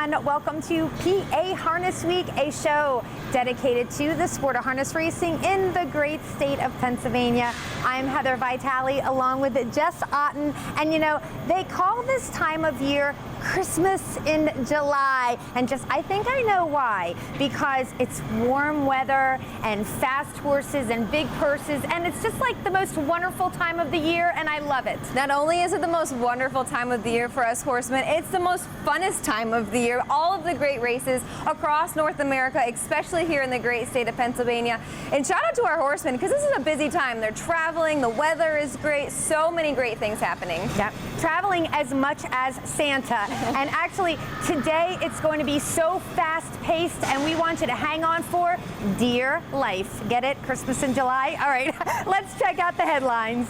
everyone. Welcome to PA Harness Week, a show dedicated to the sport of harness racing in the great state of Pennsylvania. I'm Heather Vitale along with Jess Otten, and you know, they call this time of year Christmas in July, and just I think I know why, because it's warm weather and fast horses and big purses, and it's just like the most wonderful time of the year, and I love it. Not only is it the most wonderful time of the year for us horsemen, it's the most funnest time of the year. All of the great races across North America, especially here in the great state of Pennsylvania. And shout out to our horsemen, because this is a busy time. They're traveling, the weather is great, so many great things happening. Yep, traveling as much as Santa. And actually, today it's going to be so fast-paced, and we want you to hang on for dear life. Get it? Christmas in July? All right, let's check out the headlines.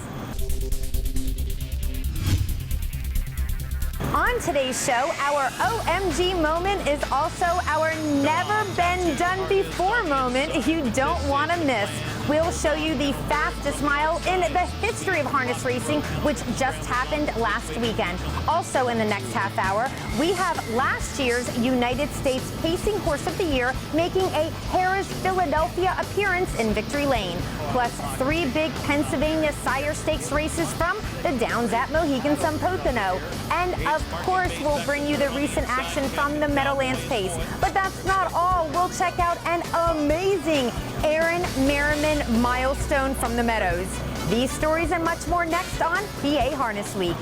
On today's show, our OMG moment is also our never been done before moment you don't want to miss. We'll show you the fastest mile in the history of harness racing, which just happened last weekend. Also in the next half hour, we have last year's United States Pacing Horse of the Year making a Harrah's Philadelphia appearance in Victory Lane, plus 3 big Pennsylvania Sire Stakes races from the Downs at Mohegan Sun Pocono. And of course, we'll bring you the recent action from the Meadowlands Pace. But that's not all. We'll check out an amazing Aaron Merriman milestone from the Meadows. These stories and much more next on PA Harness Week.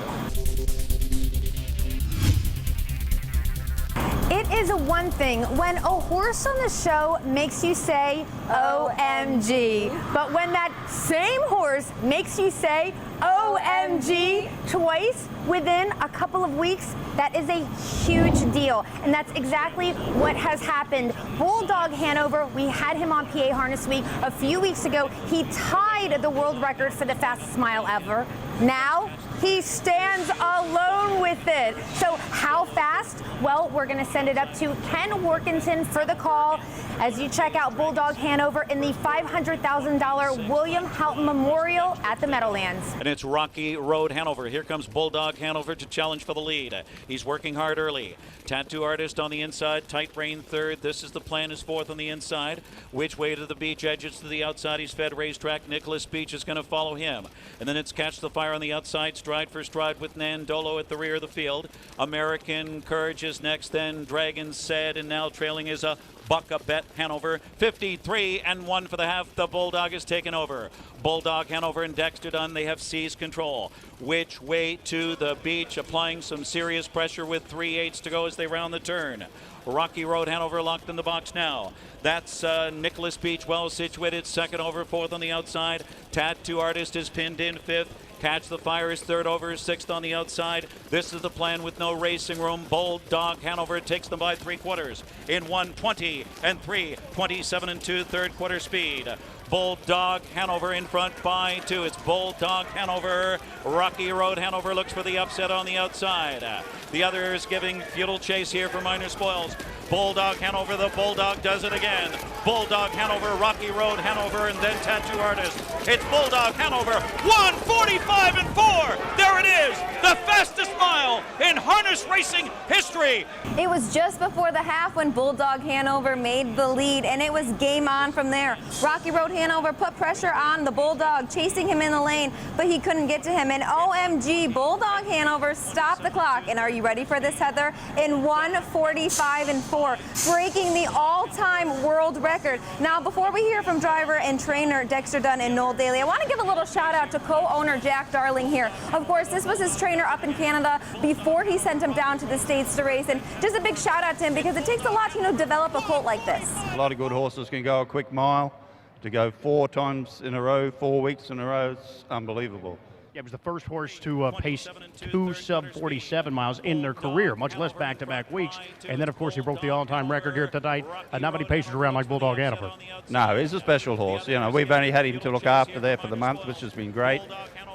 It is one thing when a horse on the show makes you say OMG, but when that same horse makes you say OMG twice within a couple of weeks, that is a huge deal. And that's exactly what has happened. Bulldog Hanover, we had him on PA Harness Week a few weeks ago. He tied the world record for the fastest mile ever. Now, he stands alone with it. So how fast? Well, we're going to send it up to Ken Workington for the call as you check out Bulldog Hanover in the $500,000 William Houghton Memorial at the Meadowlands. And it's Rocky Road Hanover. Here comes Bulldog Hanover to challenge for the lead. He's working hard early. Tattoo Artist on the inside, Tight Brain third. This is the plan, is fourth on the inside. Which way to the beach, edges to the outside. He's fed racetrack. Nicholas Beach is going to follow him. And then it's Catch the Fire on the outside, stride for stride with Nandolo at the rear of the field. American Courage is next, then Dragon Said, and now trailing is a Buck-a-Bet Hanover. 53-1 for the half. The Bulldog is taken over. Bulldog Hanover and Dexter Dunn, they have seized control. Which way to the beach, applying some serious pressure with 3/8 to go as they round the turn. Rocky Road Hanover locked in the box now. That's Nicholas Beach, well situated, second over, fourth on the outside. Tattoo Artist is pinned in fifth. Catch the Fire is third over, sixth on the outside. This is the plan with no racing room. Bulldog Hanover takes them by 3/4 in 1:20 and 3, 27 and 2, third quarter speed. Bulldog Hanover in front by 2. It's Bulldog Hanover. Rocky Road Hanover looks for the upset on the outside. The others giving futile chase here for minor spoils. Bulldog Hanover, the Bulldog does it again. Bulldog Hanover, Rocky Road Hanover, and then Tattoo Artist. It's Bulldog Hanover, 1:45-4. There it is, the fastest mile in harness racing history. It was just before the half when Bulldog Hanover made the lead, and it was game on from there. Rocky Road Hanover put pressure on the Bulldog, chasing him in the lane, but he couldn't get to him. And OMG, Bulldog Hanover stopped the clock. And are you ready for this, Heather? In 1:45-4, breaking the all-time world record. Now, before we hear from driver and trainer Dexter Dunn and Noel Daly, I want to give a little shout out to co-owner Jack Darling here. Of course, this was his trainer up in Canada before he sent him down to the States to race. And just a big shout out to him, because it takes a lot to, develop a colt like this. A lot of good horses can go a quick mile. To go 4 times in a row, 4 weeks in a row, it's unbelievable. Yeah, it was the first horse to pace 2 sub-47 miles in their career, much less back-to-back weeks. And then, of course, he broke the all-time record here tonight. Not many pacers around like Bulldog Hanover. No, he's a special horse. We've only had him to look after there for the month, which has been great.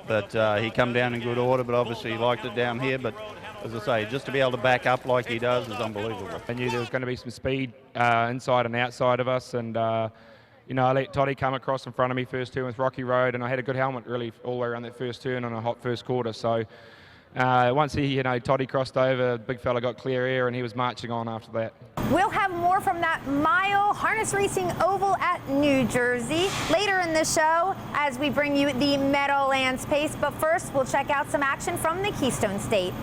But he come down in good order, but obviously he liked it down here. But as I say, just to be able to back up like he does is unbelievable. I knew there was going to be some speed inside and outside of us, and I let Toddy come across in front of me first turn with Rocky Road, and I had a good helmet really all the way around that first turn on a hot first quarter. So once he, Toddy crossed over, big fella got clear air and he was marching on after that. We'll have more from that mile harness racing oval at New Jersey later in the show as we bring you the Meadowlands Pace. But first, we'll check out some action from the Keystone State.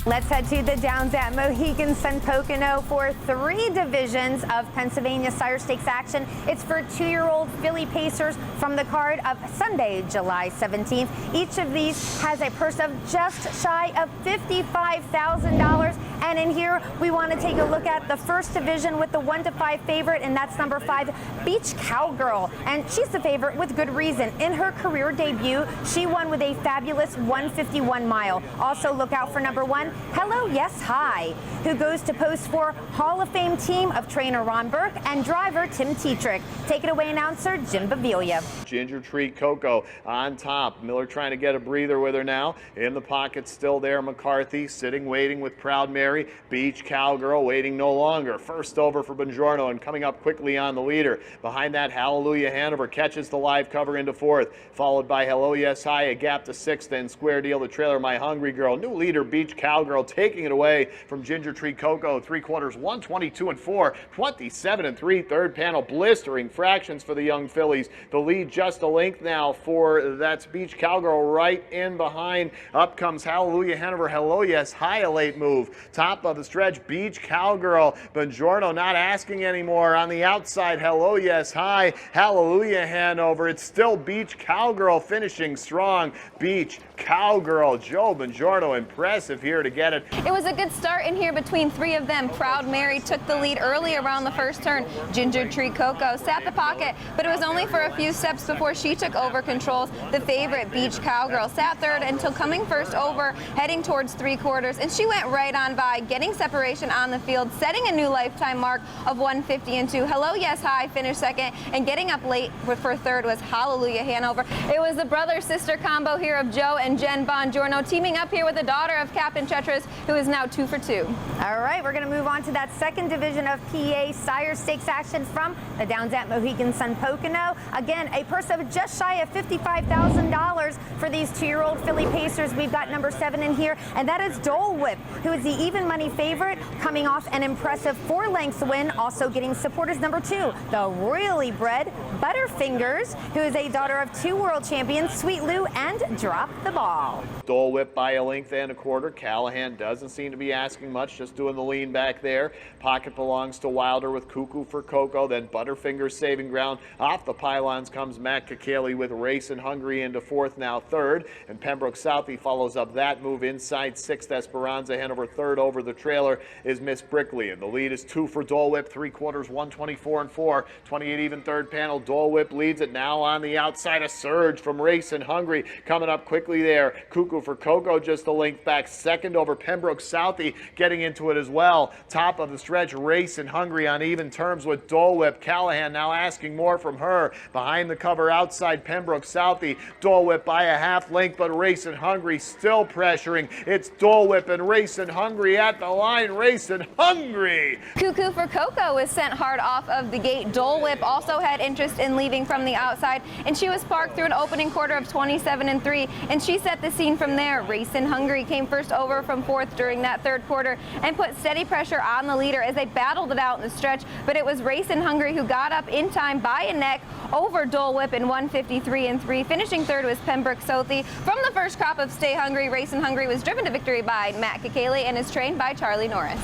Let's head to the Downs at Mohegan Sun Pocono for 3 divisions of Pennsylvania Sire Stakes action. It's for 2-year-old filly pacers from the card of Sunday, July 17th. Each of these has a purse of just shy of $55,000. And in here, we want to take a look at the first division with the 1 to 5 favorite, and that's number 5, Beach Cowgirl. And she's the favorite with good reason. In her career debut, she won with a fabulous 151 mile. Also look out for number 1, Hello Yes Hi, who goes to post for Hall of Fame team of trainer Ron Burke and driver Tim Tetrick. Take it away, announcer Jim Baviglia. Ginger Tree Coco on top. Miller trying to get a breather with her now. In the pocket still there, McCarthy sitting, waiting with Proud Mary. Beach Cowgirl waiting no longer. First over for Buongiorno and coming up quickly on the leader. Behind that, Hallelujah Hanover catches the live cover into 4th, followed by Hello Yes Hi, a gap to 6th, then Square Deal, the trailer, My Hungry Girl. New leader, Beach Cowgirl, taking it away from Ginger Tree Coco. 3/4, 122 and 4, 27 and 3. Third panel, blistering fractions for the young fillies. The lead just a length now for that's Beach Cowgirl right in behind. Up comes Hallelujah Hanover. Hello Yes Hi, a late move. Top of the stretch, Beach Cowgirl. Buongiorno not asking anymore. On the outside, Hello Yes Hi, Hallelujah Hanover. It's still Beach Cowgirl finishing strong. Beach Cowgirl, Joe Buongiorno, impressive here to get it. It was a good start in here between 3 of them. Proud Mary took the lead early around the first turn. Ginger Tree Coco sat the pocket, but it was only for a few steps before she took over controls. The favorite, Beach Cowgirl, sat third until coming first over, heading towards 3/4, and she went right on by, getting separation on the field, setting a new lifetime mark of 150 and 2. Hello Yes Hi finished second, and getting up late for third was Hallelujah Hanover. It was the brother-sister combo here of Joe and Jen Buongiorno teaming up here with the daughter of Captain Chetras, who is now 2 for 2. All right, we're going to move on to that second division of PA Sire Stakes action from the Downs at Mohegan Sun Pocono. Again, a purse of just shy of $55,000 for these 2-year-old filly pacers. We've got number 7 in here, and that is Dole Whip, who is the even money favorite, coming off an impressive 4-length win. Also getting support is number 2, the Royally Bred Butterfingers, who is a daughter of 2 world champions, Sweet Lou and Drop the Ball. Dole Whip by a length and a quarter. Callahan doesn't seem to be asking much, just doing the lean back there. Pocket belongs to Wilder with Cuckoo for Coco, then Butterfingers saving ground. Off the pylons comes Matt Kakali with Race and Hungry into 4th, now 3rd. And Pembroke Southie follows up that move inside 6th. Esperanza Hanover 3rd over the trailer is Miss Brickley. And the lead is 2 for Dole Whip, 3/4, 124 and 4. 28 even third panel. Dole Whip leads it now on the outside. A surge from Race and Hungry coming up quickly there. Cuckoo for Coco just a length back. 2nd over Pembroke Southie getting into it as well. Top of the stretch, Race and Hungry on even terms with Dole Whip. Callahan now asking more from her. Behind the cover outside Pembroke Southie. Dole Whip by a half length, but Race and Hungry still pressuring. It's Dole Whip and Race and Hungry at the line. Race and Hungry. Cuckoo for Coco was sent hard off of the gate. Dole Whip also had interest in leaving from the outside, and she was parked through an opening quarter of 27 and 3, and she set the scene from there. Race and Hungry came first over from 4th during that 3rd quarter and put steady pressure on the leader as they battled it out in the stretch, but it was Race and Hungry who got up in time by a neck over Dole Whip in 153 and 3. Finishing 3rd was Pembroke Southie. From the first crop of Stay Hungry, Race and Hungry was driven to victory by Matt Kakali and is trained by Charlie Norris.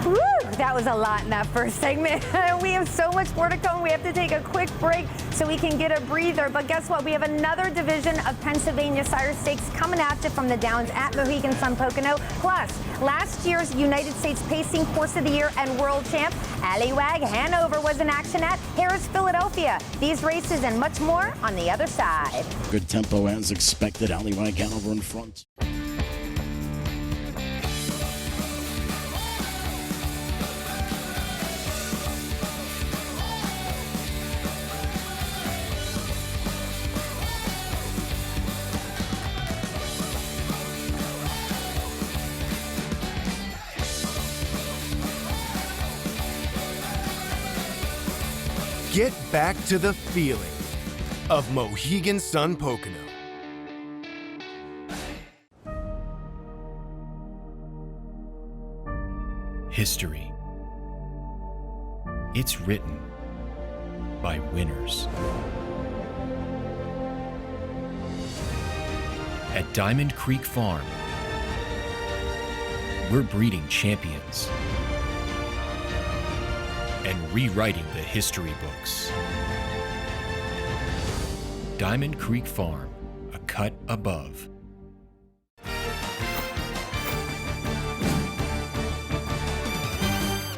Woo, that was a lot in that first segment. We have so much more to come. We have to take a quick break so we can get a breather. But guess what? We have another division of Pennsylvania Sire Stakes coming at you from the Downs at Mohegan Sun Pocono. Plus, last year's United States Pacing Horse of the Year and World Champ, Allywag Hanover, was in action at Harris, Philadelphia. These races and much more on the other side. Good tempo as expected. Allywag Hanover in front. Get back to the feeling of Mohegan Sun Pocono. History. It's written by winners. At Diamond Creek Farm, we're breeding champions and rewriting the history books. Diamond Creek Farm, a cut above.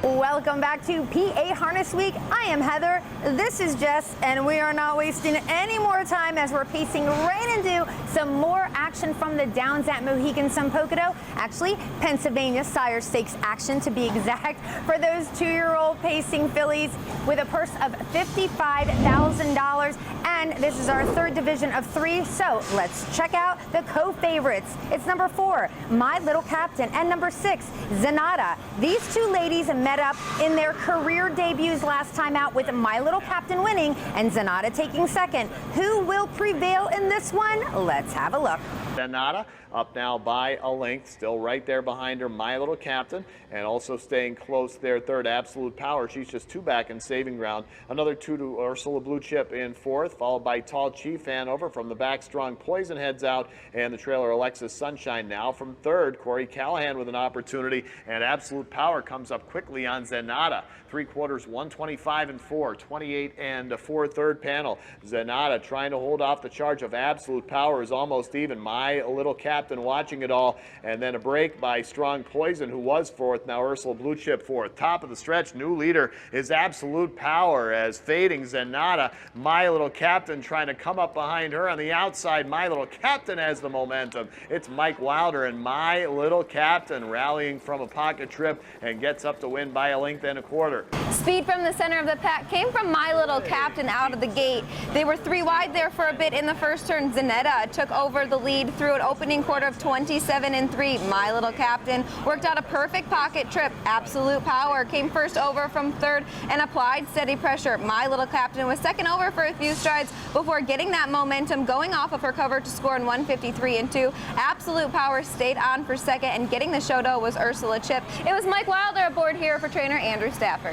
Welcome back to PA Harness Week. I am Heather, this is Jess, and we are not wasting any more time as we're pacing right into some more action from the Downs at Mohegan Sun Pocono. Actually, Pennsylvania Sire Stakes action to be exact for those 2-year-old pacing fillies with a purse of $55,000. And this is our third division of 3, so let's check out the co-favorites. It's number 4, My Little Captain, and number 6, Zenata. These two ladies met up in their career debuts last time out, with My Little Captain winning and Zenata taking second. Who will prevail in this one? Let's have a look. Zenata up now by a length, still right there behind her, My Little Captain, and also staying close there third, Absolute Power. She's just 2 back in saving ground. Another 2 to Ursula Blue Chip in 4th, followed by Tall Chief Hanover. From the back, Strong Poison heads out, and the trailer Alexis Sunshine now from 3rd. Corey Callahan with an opportunity, and Absolute Power comes up quickly on Zenata. 3/4, 125 and 4, 28 and 4 third panel. Zenata trying to hold off the charge of Absolute Power is almost even. My Little Captain watching it all, and then a break by Strong Poison, who was 4th. Now Ursula Blue Chip 4th. Top of the stretch, new leader is Absolute Power as fading Zenata. My Little Captain trying to come up behind her on the outside. My Little Captain has the momentum. It's Mike Wilder, and My Little Captain rallying from a pocket trip and gets up to win by a length and a quarter. Speed from the center of the pack came from My Little Captain out of the gate. They were 3 wide there for a bit in the first turn. Zenata took over the lead through an opening quarter of 27 and 3. My Little Captain worked out a perfect pocket trip. Absolute Power came first over from 3rd and applied steady pressure. My Little Captain was second over for a few strides before getting that momentum, going off of her cover to score in 153 and 2. Absolute Power stayed on for second, and getting the show was Ursula Chip. It was Mike Wilder aboard here for trainer Andrew Stafford.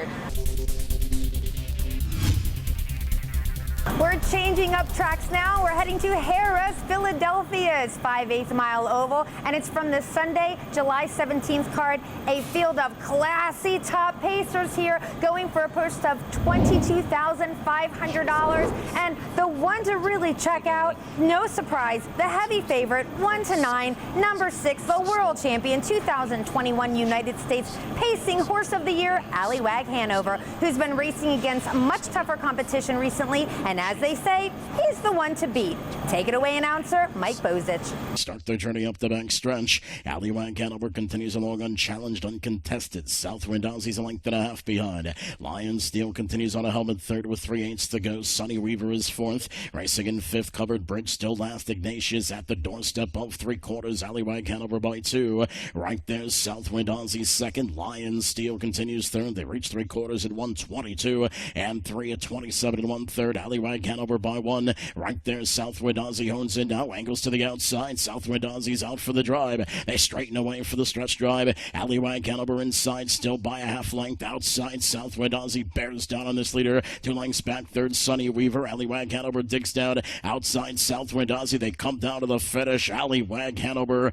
We're changing up tracks now. We're heading to Harrah's, Philadelphia's 5/8 mile oval, and it's from the Sunday, July 17th card. A field of classy top pacers here, going for a purse of $22,500. And the one to really check out, no surprise, the heavy favorite, 1 to 9, number 6, the world champion, 2021 United States Pacing Horse of the Year, Allywag Hanover, who's been racing against much tougher competition recently, and as they say, he's the one to beat. Take it away, announcer Mike Bozich. Start their journey up the back stretch. Allywag Hanover continues along unchallenged, uncontested. Southwind Ozzy's a length and a half behind. Lion Steel continues on a helmet third with 3/8 to go. Sunny Weaver is 4th. Racing in 5th. Covered Bridge still last. Ignatius at the doorstep of 3/4. Allywag Hanover by 2. Right there, Southwind Ozzy's 2nd. Lion Steel continues 3rd. They reach 3/4 at 122 and 3 at 27 and 1/3. Allywag Hanover by 1. Right there, Southwind Ozzy hones in now. Angles to the outside. Southwind Ozzy's out for the drive. They straighten away for the stretch drive. Allywag Hanover inside, still by a half length. Outside, Southwind Ozzy bears down on this leader. 2 lengths back, 3rd, Sunny Weaver. Allywag Hanover digs down. Outside, Southwind Ozzy. They come down to the finish. Allywag Hanover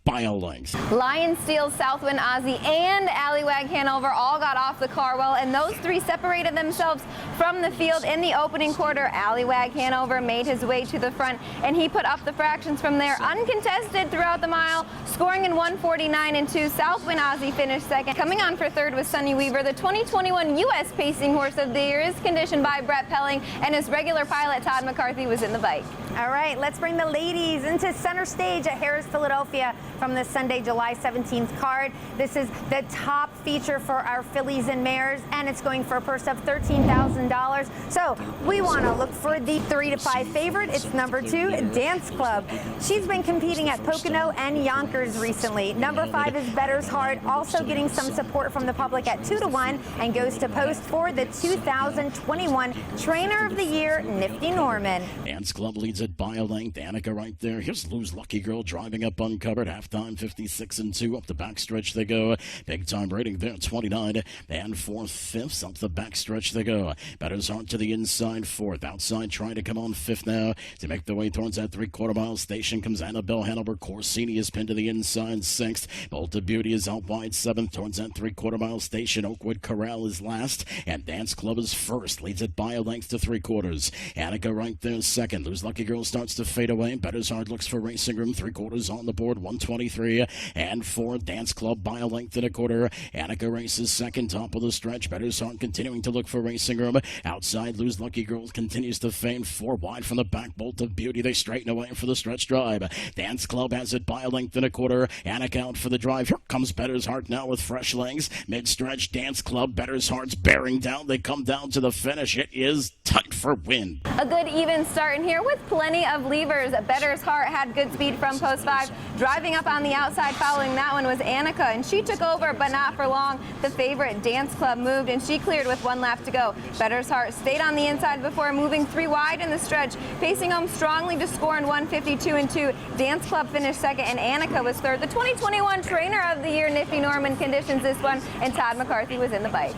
by a length. Lion Steel, Southwind Ozzy, and Allywag Hanover all got off the car well, and those 3 separated themselves from the field in the opening quarter. Allywag Hanover made his way to the front, and he put up the fractions from there, uncontested throughout the mile, scoring in 149 and 2. Southwind Ozzy finished second. Coming on for 3rd was Sunny Weaver. The 2021 U.S. Pacing Horse of the Year is conditioned by Brett Pelling, and his regular pilot Todd McCarthy was in the bike. All right, let's bring the ladies into center stage at Harrah's, Philadelphia from the Sunday, July 17th card. This is the top feature for our fillies and mares, and it's going for a purse of $13,000. So we want to look for the 3 to 5 favorite. It's number 2, Dance Club. She's been competing at Pocono and Yonkers recently. Number 5 is Better's Heart, also getting some support from the public at 2 to 1, and goes to post for the 2021 Trainer of the Year, Nifty Norman. Dance Club leads it by a length. Annika right there. Here's Lou's Lucky Girl driving up uncovered. Halftime 56-2. Up the backstretch they go. Big time rating there 29 and 4/5. Up the backstretch they go. Better's Heart to the inside 4th. Outside trying to come on 5th now. To make their way towards that 3/4 mile station comes Annabelle Hanover. Corsini is pinned to the inside 6th. Bolt of Beauty is out wide 7th towards that 3/4 mile station. Oakwood Corral is last. And Dance Club is first. Leads it by a length to 3/4. Annika right there 2nd. Lou's Lucky Girl starts to fade away. Better's Heart looks for Racing Room. 3/4 on the board. 123 and 4. Dance Club by a length and a quarter. Annika races 2nd. Top of the stretch. Better's Heart continuing to look for Racing Room. Outside, Lou's Lucky Girl continues to feign. 4 wide from the back. Bolt of Beauty. They straighten away for the stretch drive. Dance Club has it by a length and a quarter. Annika out for the drive. Here comes Better's Heart now with fresh legs. Mid-stretch, Dance Club. Better's Heart's bearing down. They come down to the finish. It is tight for win. A good even start in here with plenty of levers. Better's Heart had good speed from post 5. Driving up on the outside following that one was Annika, and she took over, but not for long. The favorite Dance Club moved, and she cleared with 1 lap to go. Better's Heart stayed on the inside before moving 3 wide in the stretch, pacing home strongly to score in 1:52.2. Dance Club finished 2nd, and Annika was 3rd. The 2021 Trainer of the Year, Niffy Norman, conditions this one, and Todd McCarthy was in the bike.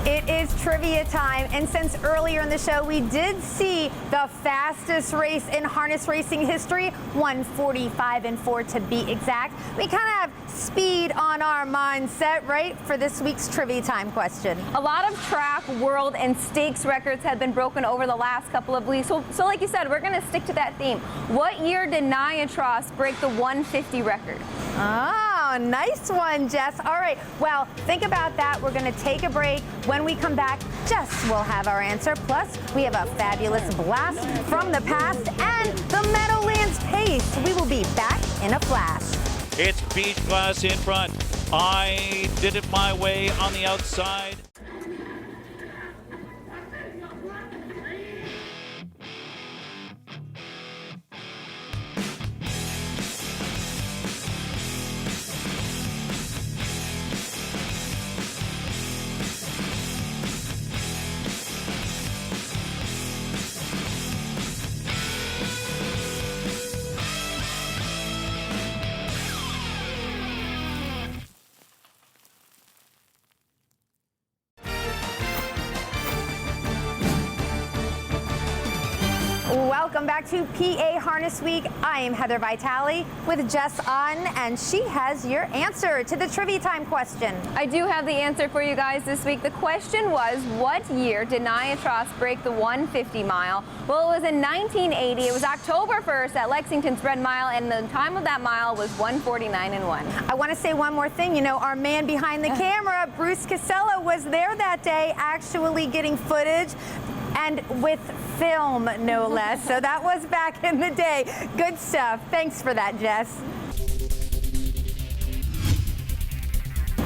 It is trivia time, and since earlier in the show we did see the fastest race in harness racing history, 1:45.4 to be exact, we kind of have speed on our mindset, right, for this week's trivia time question. A lot of track, world, and stakes records have been broken over the last couple of weeks, so like you said, we're going to stick to that theme. What year did Nia Tross break the 150 record? Oh, nice one, Jess. All right, well, think about that. We're going to take a break. When we come back, Jess will have our answer. Plus, we have a fabulous blast from the past and the Meadowlands pace. We will be back in a flash. It's Beach Class in front. I did it my way on the outside. Welcome back to PA Harness Week. I am Heather Vitale with Jess on, and she has your answer to the trivia time question. I do have the answer for you guys this week. The question was, what year did Nia Tross break the 150 mile? Well, it was in 1980. It was October 1st at Lexington's Red Mile, and the time of that mile was 1:49.1. I want to say one more thing. You know, our man behind the camera, Bruce Casella, was there that day actually getting footage, and with film, no less. So that was back in the day. Good stuff. Thanks for that, Jess.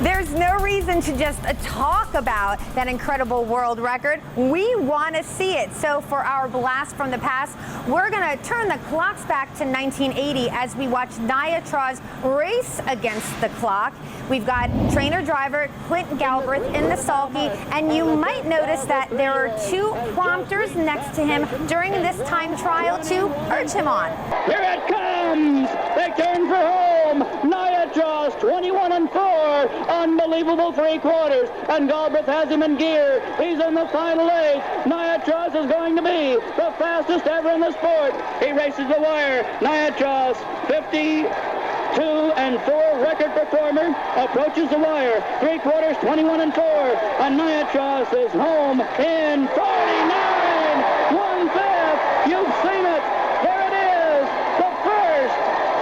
There's no reason to just talk about that incredible world record. We want to see it. So for our blast from the past, we're going to turn the clocks back to 1980 as we watch Nia Tross race against the clock. We've got trainer-driver Clint Galbraith in the sulky, and you might notice that there are 2 prompters next to him during this time trial to urge him on. Here it comes! They turn for home! Nia Tross, 21-4. Unbelievable 3/4, and Galbraith has him in gear. He's in the final race. Nia Tross is going to be the fastest ever in the sport. He races the wire. Nia Tross, 52-4 record performer, approaches the wire. 3/4, 21-4, and Nia Tross is home in 49 1/5. You've seen it. There it is, the first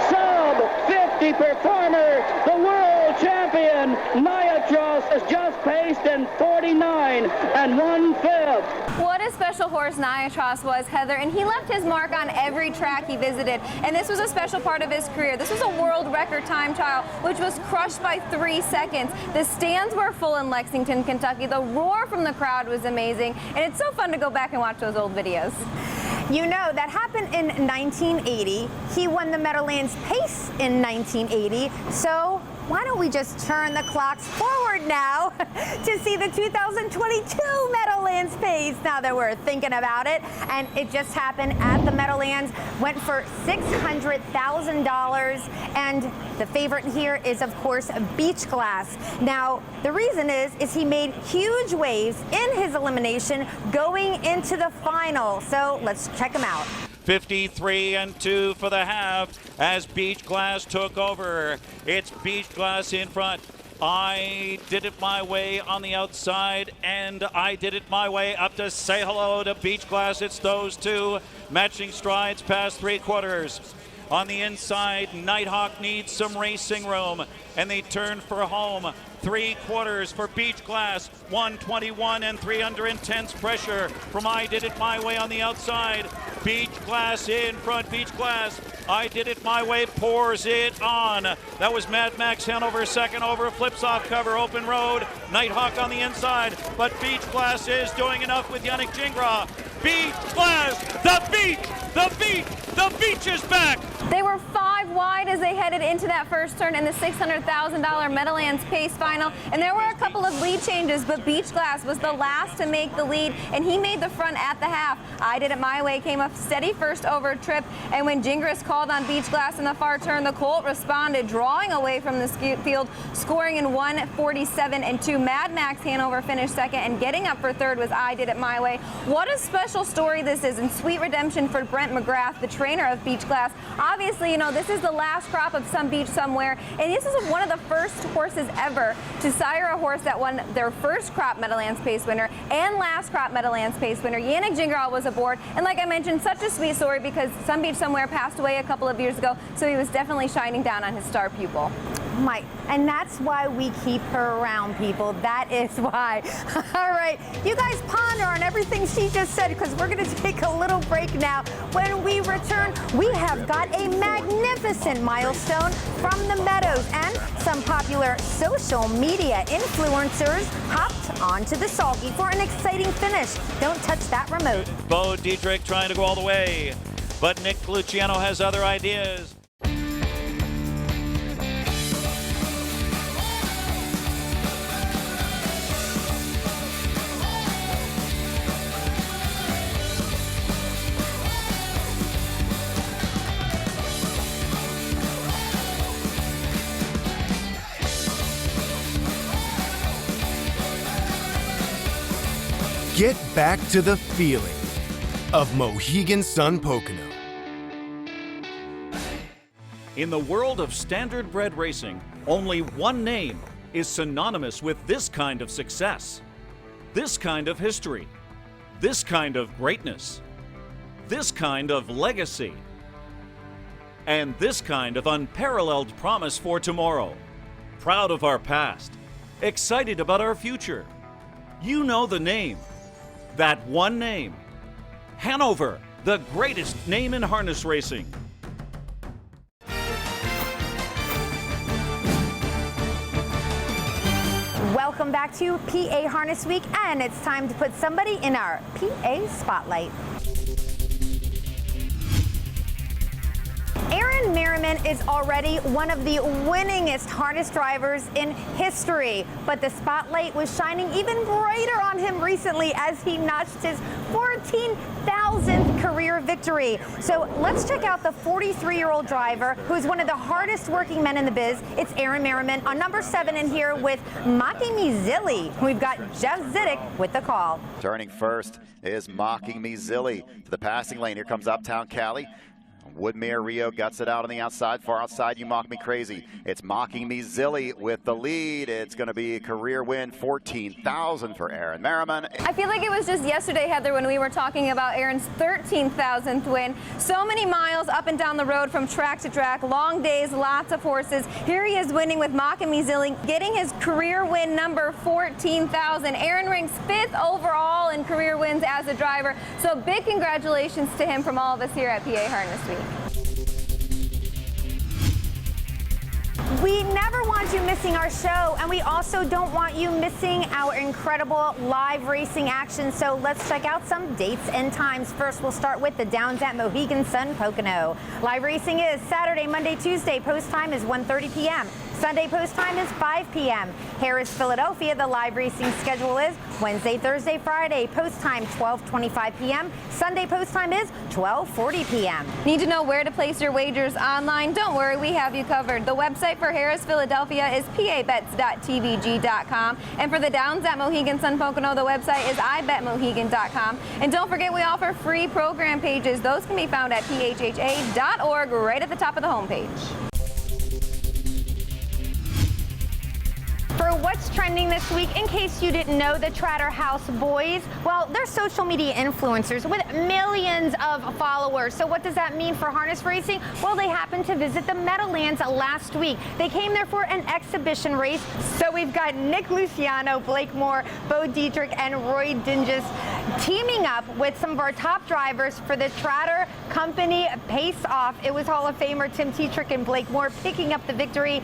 sub-50 performer, the world champion. Nia Tross has just paced in 49 1/5. What a special horse Nia Tross was, Heather, and he left his mark on every track he visited, and this was a special part of his career. This was a world record time trial, which was crushed by 3 seconds. The stands were full in Lexington, Kentucky. The roar from the crowd was amazing, and it's so fun to go back and watch those old videos. You know, that happened in 1980. He won the Meadowlands Pace in 1980. So why don't we just turn the clocks forward now to see the 2022 Meadowlands pace, now that we're thinking about it. And it just happened at the Meadowlands, went for $600,000. And the favorite here is, of course, Beach Glass. Now, the reason is he made huge waves in his elimination going into the final. So let's check him out. 53-2 for the half as Beach Glass took over. It's Beach Glass in front. I did it my way on the outside, and I did it my way up to say hello to Beach Glass. It's those two matching strides past three-quarters. On the inside, Nighthawk needs some racing room, and they turn for home. Three-quarters for Beach Glass, 121 and 3 under intense pressure from I Did It My Way on the outside. Beach Glass in front, Beach Glass. I Did It My Way pours it on. That was Mad Max Hanover second over, flips off cover, open road. Nighthawk on the inside, but Beach Glass is doing enough with Yannick Gingras. Beach Glass, the beach is back. They were 5 wide as they headed into that first turn in the $600,000 Meadowlands pace final, and there were a couple of lead changes, but Beach Glass was the last to make the lead, and he made the front at the half. I Did It My Way came up steady first over trip, and when Gingras called on Beach Glass in the far turn, the Colt responded, drawing away from the field, scoring in 1:47.2. Mad Max Hanover finished second, and getting up for third was I Did It My Way. What a special story this is, and sweet redemption for Brent McGrath, the trainer of Beach Glass. Obviously, you know, this is the last crop of Some Beach Somewhere, and this is one of the first horses ever to sire a horse that won their first crop Meadowlands pace winner and last crop Meadowlands pace winner. Yannick Gingras was aboard, and like I mentioned, such a sweet story because Some Beach Somewhere passed away a couple of years ago, so he was definitely shining down on his star pupil. Mike, and that's why we keep her around, people. That is why. All right, you guys ponder on everything she just said because we're going to take a little break now. When we return, we have got a magnificent milestone from the Meadows, and some popular social media influencers hopped onto the sulky for an exciting finish. Don't touch that remote. Bo Dietrich trying to go all the way, but Nick Luciano has other ideas. Get back to the feeling of Mohegan Sun Pocono. In the world of standard-bred racing, only one name is synonymous with this kind of success, this kind of history, this kind of greatness, this kind of legacy, and this kind of unparalleled promise for tomorrow. Proud of our past, excited about our future. You know the name. That one name. Hanover, the greatest name in harness racing. Welcome back to PA Harness Week, and it's time to put somebody in our PA spotlight. Aaron Merriman is already one of the winningest harness drivers in history, but the spotlight was shining even brighter on him recently as he notched his 14,000th career victory. So let's check out the 43-year-old driver who is one of the hardest working men in the biz. It's Aaron Merriman on number 7 in here with Mocking Me Zilly. We've got Jeff Zidek with the call. Turning first is Mocking Me Zilly to the passing lane. Here comes Uptown Cali. Woodmere Rio guts it out on the outside. Far outside, You Mock Me Crazy. It's Mocking Me Zilly with the lead. It's going to be a career win, 14,000 for Aaron Merriman. I feel like it was just yesterday, Heather, when we were talking about Aaron's 13,000th win. So many miles up and down the road from track to track, long days, lots of horses. Here he is winning with Mocking Me Zilly, getting his career win number 14,000. Aaron ranks 5th overall in career wins as a driver. So big congratulations to him from all of us here at PA Harness Week. We never want you missing our show, and we also don't want you missing our incredible live racing action. So let's check out some dates and times. First, we'll start with the Downs at Mohegan Sun Pocono. Live racing is Saturday, Monday, Tuesday. Post time is 1:30 p.m. Sunday post time is 5 p.m. Harris, Philadelphia, the live racing schedule is Wednesday, Thursday, Friday. Post time 12:25 p.m. Sunday post time is 12:40 p.m. Need to know where to place your wagers online? Don't worry, we have you covered. The website for Harris, Philadelphia is pabets.tvg.com. And for the Downs at Mohegan Sun Pocono, the website is ibetmohegan.com. And don't forget, we offer free program pages. Those can be found at phha.org right at the top of the homepage. For what's trending this week, in case you didn't know, the Trotter House boys, well, they're social media influencers with millions of followers. So what does that mean for harness racing? Well, they happened to visit the Meadowlands last week. They came there for an exhibition race. So we've got Nick Luciano, Blake Moore, Bo Dietrich, and Roy Dinges teaming up with some of our top drivers for the Trotter Company Pace Off. It was Hall of Famer Tim Dietrich and Blake Moore picking up the victory.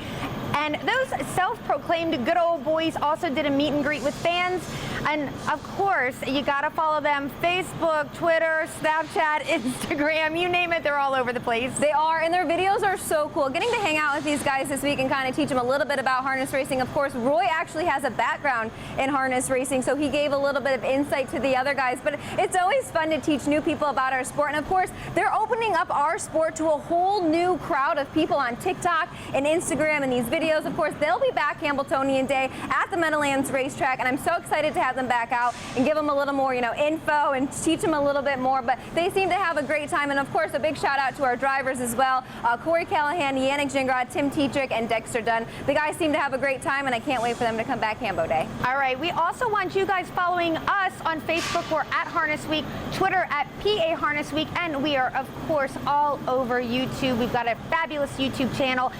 And those self-proclaimed good old boys also did a meet and greet with fans. And of course, you gotta follow them. Facebook, Twitter, Snapchat, Instagram, you name it, they're all over the place. They are, and their videos are so cool. Getting to hang out with these guys this week and kind of teach them a little bit about harness racing. Of course, Roy actually has a background in harness racing, so he gave a little bit of insight to the other guys. But it's always fun to teach new people about our sport. And of course, they're opening up our sport to a whole new crowd of people on TikTok and Instagram and these videos. Of course, they'll be back Hambletonian Day at the Meadowlands racetrack, and I'm so excited to have them back out and give them a little more, info and teach them a little bit more. But they seem to have a great time, and of course, a big shout out to our drivers as well: Corey Callahan, Yannick Gingras, Tim Dietrich, and Dexter Dunn. The guys seem to have a great time, and I can't wait for them to come back Hambo Day. All right, we also want you guys following us on Facebook. We're at Harness Week, Twitter at PA Harness Week, and we are, of course, all over YouTube. We've got a fabulous YouTube channel.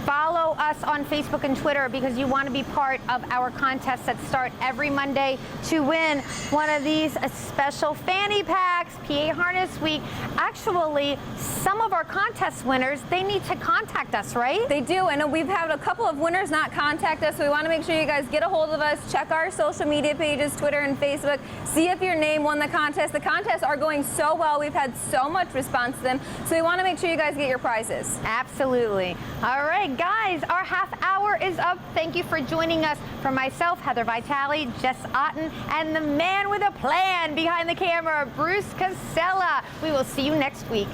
Follow us on Facebook and Twitter because you want to be part of our contests that start every Monday to win one of these special fanny packs, PA Harness Week. Actually, some of our contest winners, they need to contact us, right? They do, and we've had a couple of winners not contact us, so we want to make sure you guys get a hold of us, check our social media pages, Twitter and Facebook, see if your name won the contest. The contests are going so well. We've had so much response to them, so we want to make sure you guys get your prizes. Absolutely. All right, guys, our half hour is up. Thank you for joining us. For myself, Heather Vitale, Jess Otten, and the man with a plan behind the camera, Bruce Casella. We will see you next week.